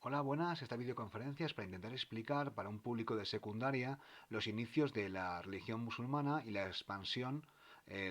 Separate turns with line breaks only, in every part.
Hola, buenas. Esta videoconferencia es para intentar explicar para un público de secundaria los inicios de la religión musulmana y la expansión,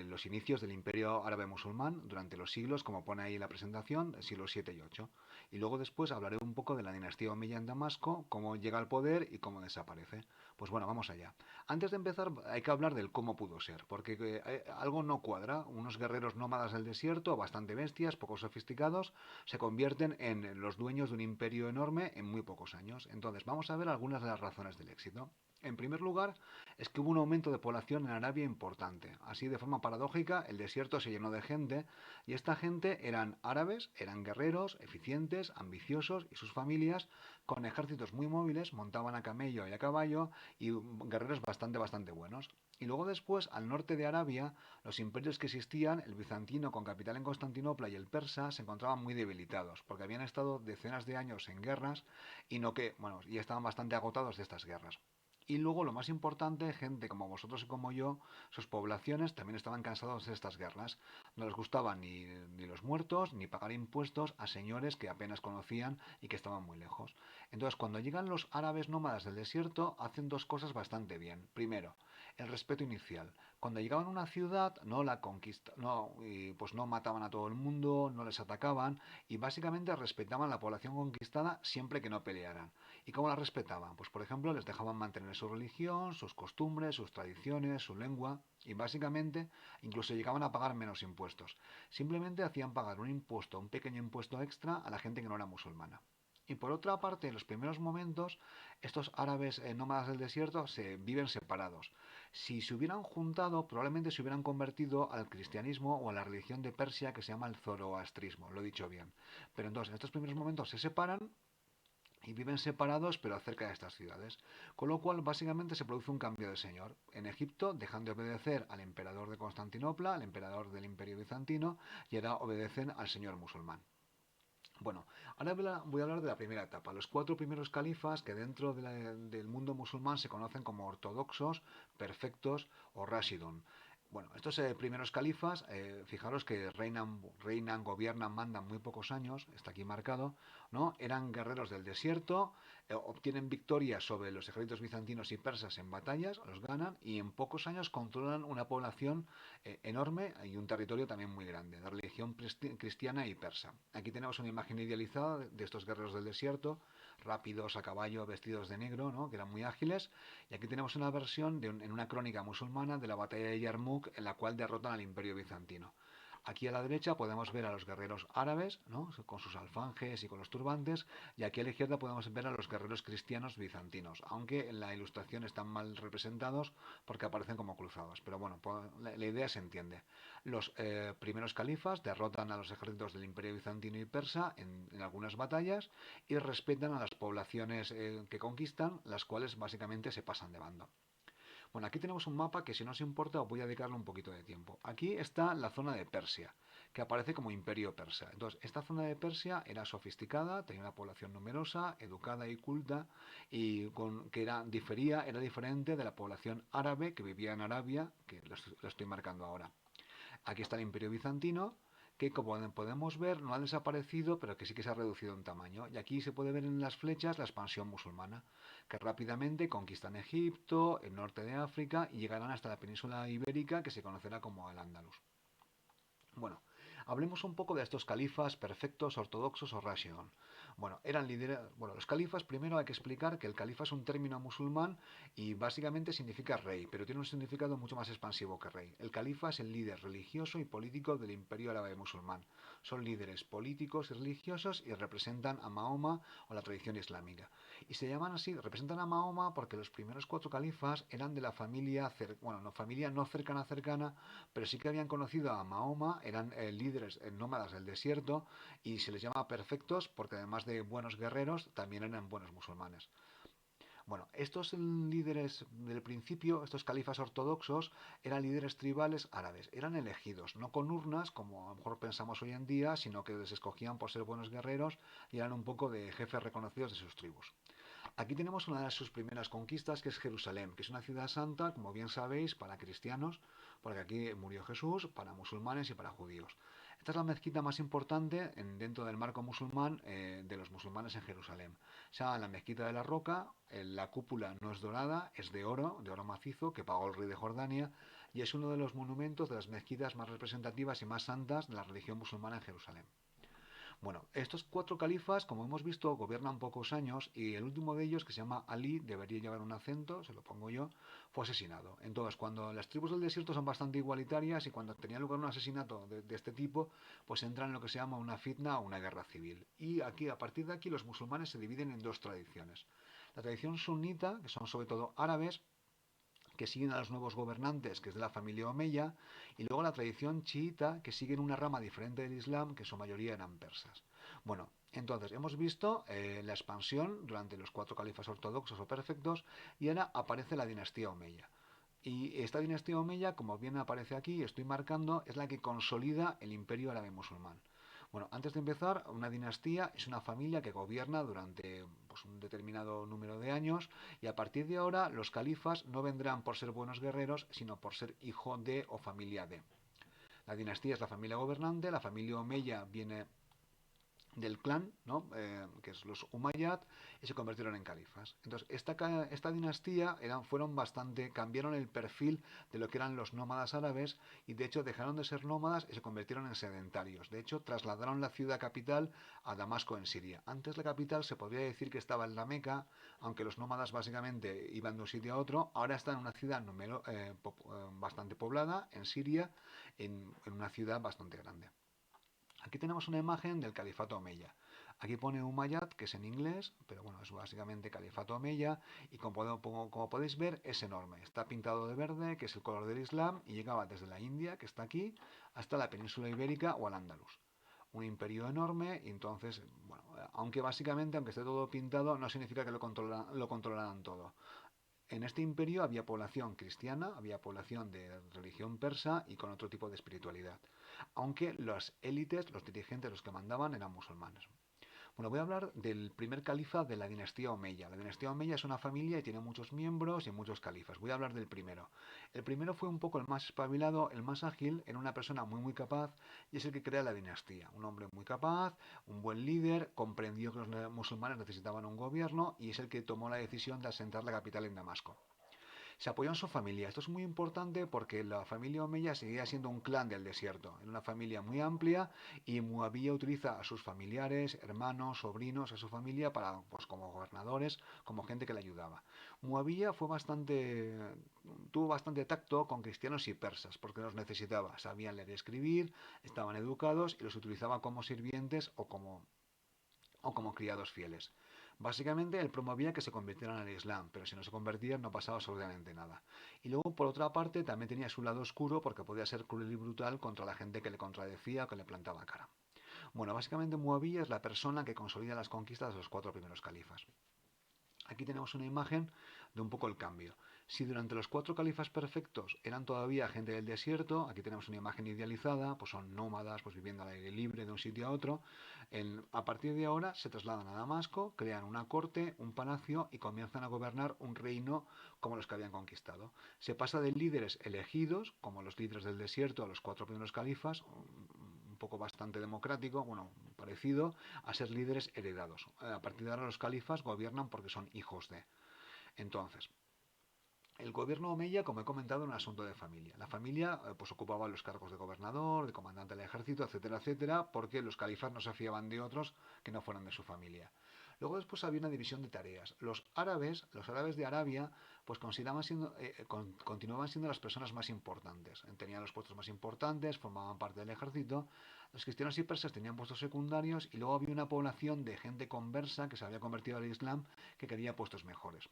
los inicios del imperio árabe musulmán durante los siglos, como pone ahí en la presentación, siglos 7 y 8. Y luego después hablaré un poco de la dinastía omeya en Damasco, cómo llega al poder y cómo desaparece. Pues bueno, vamos allá. Antes de empezar hay que hablar del cómo pudo ser, porque algo no cuadra. Unos guerreros nómadas del desierto, bastante bestias, poco sofisticados, se convierten en los dueños de un imperio enorme en muy pocos años. Entonces, vamos a ver algunas de las razones del éxito. En primer lugar, es que hubo un aumento de población en Arabia importante. Así, de forma paradójica, el desierto se llenó de gente y esta gente eran árabes, eran guerreros, eficientes, ambiciosos y sus familias, con ejércitos muy móviles, montaban a camello y a caballo y guerreros bastante buenos. Y luego después, al norte de Arabia, los imperios que existían, el bizantino con capital en Constantinopla y el persa, se encontraban muy debilitados, porque habían estado decenas de años en guerras y no que, bueno, y estaban bastante agotados de estas guerras. Y luego, lo más importante, gente como vosotros y como yo, sus poblaciones también estaban cansados de estas guerras. No les gustaban ni los muertos, ni pagar impuestos a señores que apenas conocían y que estaban muy lejos. Entonces, cuando llegan los árabes nómadas del desierto, hacen dos cosas bastante bien. Primero, el respeto inicial. Cuando llegaban a una ciudad, no la conquista, no, pues no mataban a todo el mundo, no les atacaban y básicamente respetaban la población conquistada siempre que no pelearan. ¿Y cómo la respetaban? Pues por ejemplo les dejaban mantener su religión, sus costumbres, sus tradiciones, su lengua y básicamente incluso llegaban a pagar menos impuestos. Simplemente hacían pagar un impuesto, un pequeño impuesto extra a la gente que no era musulmana. Y por otra parte, en los primeros momentos, estos árabes nómadas del desierto se viven separados. Si se hubieran juntado, probablemente se hubieran convertido al cristianismo o a la religión de Persia que se llama el zoroastrismo, lo he dicho bien. Pero entonces, en estos primeros momentos se separan y viven separados pero cerca de estas ciudades. Con lo cual, básicamente se produce un cambio de señor. En Egipto dejan de obedecer al emperador de Constantinopla, al emperador del imperio bizantino, y ahora obedecen al señor musulmán. Bueno, ahora voy a hablar de la primera etapa, los cuatro primeros califas que dentro del mundo musulmán se conocen como ortodoxos, perfectos o rashidun. Bueno, estos primeros califas, fijaros que reinan, gobiernan, mandan muy pocos años, está aquí marcado, ¿no? Eran guerreros del desierto, obtienen victorias sobre los ejércitos bizantinos y persas en batallas, los ganan y en pocos años controlan una población enorme y un territorio también muy grande, de religión cristiana y persa. Aquí tenemos una imagen idealizada de estos guerreros del desierto, rápidos a caballo, vestidos de negro, ¿no? Que eran muy ágiles. Y aquí tenemos una versión en una crónica musulmana de la batalla de Yarmouk en la cual derrotan al imperio bizantino. Aquí a la derecha podemos ver a los guerreros árabes, ¿no? Con sus alfanjes y con los turbantes, y aquí a la izquierda podemos ver a los guerreros cristianos bizantinos, aunque en la ilustración están mal representados porque aparecen como cruzados. Pero bueno, la idea se entiende. Los primeros califas derrotan a los ejércitos del imperio bizantino y persa en algunas batallas y respetan a las poblaciones que conquistan, las cuales básicamente se pasan de bando. Bueno, aquí tenemos un mapa que si no os importa os voy a dedicarle un poquito de tiempo. Aquí está la zona de Persia, que aparece como imperio persa. Entonces, esta zona de Persia era sofisticada, tenía una población numerosa, educada y culta, y que era diferente de la población árabe que vivía en Arabia, que lo estoy marcando ahora. Aquí está el imperio bizantino, que como podemos ver no ha desaparecido, pero que sí que se ha reducido en tamaño. Y aquí se puede ver en las flechas la expansión musulmana, que rápidamente conquistan Egipto, el norte de África y llegarán hasta la península ibérica, que se conocerá como el Andalus. Bueno, hablemos un poco de estos califas perfectos, ortodoxos o rashidun. Bueno, eran líderes. Bueno, los califas, primero hay que explicar que el califa es un término musulmán y básicamente significa rey, pero tiene un significado mucho más expansivo que rey. El califa es el líder religioso y político del imperio árabe musulmán. Son líderes políticos y religiosos y representan a Mahoma o la tradición islámica. Y se llaman así, representan a Mahoma porque los primeros cuatro califas eran de la familia, bueno, no familia no cercana, pero sí que habían conocido a Mahoma, eran líderes nómadas del desierto y se les llama perfectos porque además de buenos guerreros también eran buenos musulmanes. Bueno, estos líderes del principio, estos califas ortodoxos, eran líderes tribales árabes. Eran elegidos, no con urnas, como a lo mejor pensamos hoy en día, sino que les escogían por ser buenos guerreros y eran un poco de jefes reconocidos de sus tribus. Aquí tenemos una de sus primeras conquistas, que es Jerusalén, que es una ciudad santa, como bien sabéis, para cristianos, porque aquí murió Jesús, para musulmanes y para judíos. Esta es la mezquita más importante dentro del marco musulmán de los musulmanes en Jerusalén. O sea, la mezquita de la Roca, la cúpula no es dorada, es de oro macizo, que pagó el rey de Jordania, y es uno de los monumentos de las mezquitas más representativas y más santas de la religión musulmana en Jerusalén. Bueno, estos cuatro califas, como hemos visto, gobiernan pocos años y el último de ellos, que se llama Ali, debería llevar un acento, se lo pongo yo, fue asesinado. Entonces, cuando las tribus del desierto son bastante igualitarias y cuando tenía lugar un asesinato de este tipo, pues entra en lo que se llama una fitna o una guerra civil. Y aquí, a partir de aquí, los musulmanes se dividen en dos tradiciones. La tradición sunita, que son sobre todo árabes, que siguen a los nuevos gobernantes, que es de la familia Omeya, y luego la tradición chiita, que siguen una rama diferente del Islam, que en su mayoría eran persas. Bueno, entonces hemos visto la expansión durante los cuatro califas ortodoxos o perfectos, y ahora aparece la dinastía Omeya. Y esta dinastía Omeya, como bien aparece aquí, estoy marcando, es la que consolida el imperio árabe musulmán. Bueno, antes de empezar, una dinastía es una familia que gobierna durante pues, un determinado número de años y a partir de ahora los califas no vendrán por ser buenos guerreros, sino por ser hijo de o familia de. La dinastía es la familia gobernante, la familia Omeya viene del clan, ¿no? Que es los Umayyad, y se convirtieron en califas. Entonces, esta dinastía fueron bastante, cambiaron el perfil de lo que eran los nómadas árabes y de hecho dejaron de ser nómadas y se convirtieron en sedentarios. De hecho, trasladaron la ciudad capital a Damasco en Siria. Antes la capital se podría decir que estaba en la Meca, aunque los nómadas básicamente iban de un sitio a otro. Ahora está en una ciudad bastante poblada, en Siria, en una ciudad bastante grande. Aquí tenemos una imagen del califato Omeya. Aquí pone Umayyad, que es en inglés, pero bueno, es básicamente califato Omeya, y como podéis ver es enorme. Está pintado de verde, que es el color del Islam, y llegaba desde la India, que está aquí, hasta la península ibérica o al Andalus. Un imperio enorme, y entonces, bueno, aunque básicamente, aunque esté todo pintado, no significa que lo controlaran todo. En este imperio había población cristiana, había población de religión persa y con otro tipo de espiritualidad, aunque las élites, los dirigentes, los que mandaban eran musulmanes. Bueno, voy a hablar del primer califa de la dinastía Omeya. La dinastía Omeya es una familia y tiene muchos miembros y muchos califas. Voy a hablar del primero. El primero fue un poco el más espabilado, el más ágil, era una persona muy capaz y es el que crea la dinastía. Un hombre muy capaz, un buen líder, comprendió que los musulmanes necesitaban un gobierno y es el que tomó la decisión de asentar la capital en Damasco. Se apoyó en su familia. Esto es muy importante porque la familia Omeya seguía siendo un clan del desierto. Era una familia muy amplia y Muawiyah utiliza a sus familiares, hermanos, sobrinos, a su familia para, pues, como gobernadores, como gente que le ayudaba. Muawiyah tuvo bastante tacto con cristianos y persas porque los necesitaba. Sabían leer y escribir, estaban educados y los utilizaba como sirvientes o como criados fieles. Básicamente él promovía que se convirtieran al Islam, pero si no se convertían no pasaba absolutamente nada. Y luego, por otra parte, también tenía su lado oscuro porque podía ser cruel y brutal contra la gente que le contradecía o que le plantaba cara. Bueno, básicamente Muawiyah es la persona que consolida las conquistas de los cuatro primeros califas. Aquí tenemos una imagen de un poco el cambio. Si durante los cuatro califas perfectos eran todavía gente del desierto, aquí tenemos una imagen idealizada, pues son nómadas, pues viviendo al aire libre de un sitio a otro. A partir de ahora se trasladan a Damasco, crean una corte, un palacio y comienzan a gobernar un reino como los que habían conquistado. Se pasa de líderes elegidos, como los líderes del desierto, a los cuatro primeros califas, un poco bastante democrático, bueno, parecido, a ser líderes heredados. A partir de ahora los califas gobiernan porque son hijos de. Entonces, el gobierno omeya, como he comentado, era un asunto de familia. La familia pues ocupaba los cargos de gobernador, de comandante del ejército, etcétera, etcétera, porque los califas no se fiaban de otros que no fueran de su familia. Luego después había una división de tareas. Los árabes de Arabia, pues continuaban siendo las personas más importantes. Tenían los puestos más importantes, formaban parte del ejército. Los cristianos y persas tenían puestos secundarios y luego había una población de gente conversa que se había convertido al Islam que quería puestos mejores.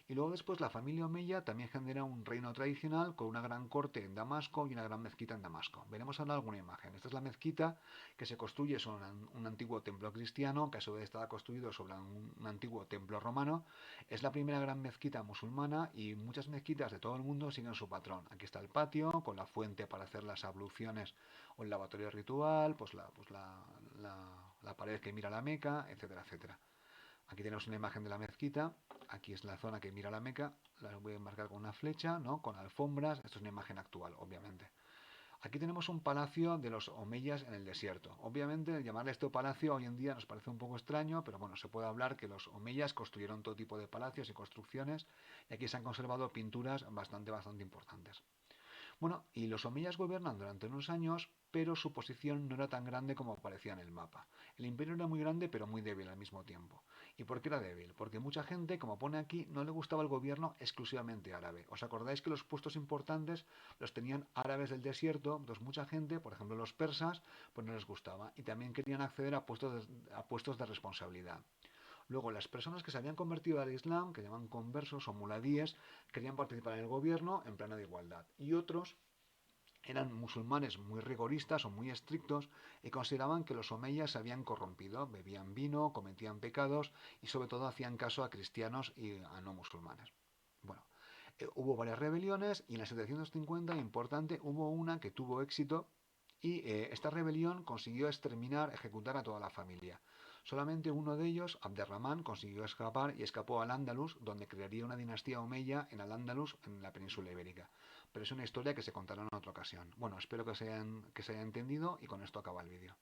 Y luego después la familia Omeya también genera un reino tradicional con una gran corte en Damasco y una gran mezquita en Damasco. Veremos ahora alguna imagen. Esta es la mezquita que se construye sobre un antiguo templo cristiano que a su vez estaba construido sobre un antiguo templo romano. Es la primera gran mezquita musulmana y muchas mezquitas de todo el mundo siguen su patrón. Aquí está el patio con la fuente para hacer las abluciones o el lavatorio ritual, la pared que mira a la Meca, etcétera, etcétera. Aquí tenemos una imagen de la mezquita. Aquí es la zona que mira la Meca. La voy a marcar con una flecha, ¿no? Con alfombras. Esto es una imagen actual, obviamente. Aquí tenemos un palacio de los omeyas en el desierto. Obviamente, llamarle esto palacio hoy en día nos parece un poco extraño, pero bueno, se puede hablar que los omeyas construyeron todo tipo de palacios y construcciones, y aquí se han conservado pinturas bastante importantes. Bueno, y los omeyas gobiernan durante unos años, pero su posición no era tan grande como parecía en el mapa. El imperio era muy grande, pero muy débil al mismo tiempo. ¿Y por qué era débil? Porque mucha gente, como pone aquí, no le gustaba el gobierno exclusivamente árabe. ¿Os acordáis que los puestos importantes los tenían árabes del desierto? Entonces mucha gente, por ejemplo los persas, pues no les gustaba. Y también querían acceder a puestos de responsabilidad. Luego, las personas que se habían convertido al Islam, que llaman conversos o muladíes, querían participar en el gobierno en plena de igualdad. Y otros eran musulmanes muy rigoristas o muy estrictos y consideraban que los omeyas se habían corrompido, bebían vino, cometían pecados y sobre todo hacían caso a cristianos y a no musulmanes. Bueno, hubo varias rebeliones y en la 750, importante, hubo una que tuvo éxito y esta rebelión consiguió exterminar, ejecutar a toda la familia. Solamente uno de ellos, Abderramán, consiguió escapar y escapó al Andalus, donde crearía una dinastía omeya en al Andalus, en la península ibérica. Pero es una historia que se contará en otra ocasión. Bueno, espero que se haya entendido y con esto acaba el vídeo.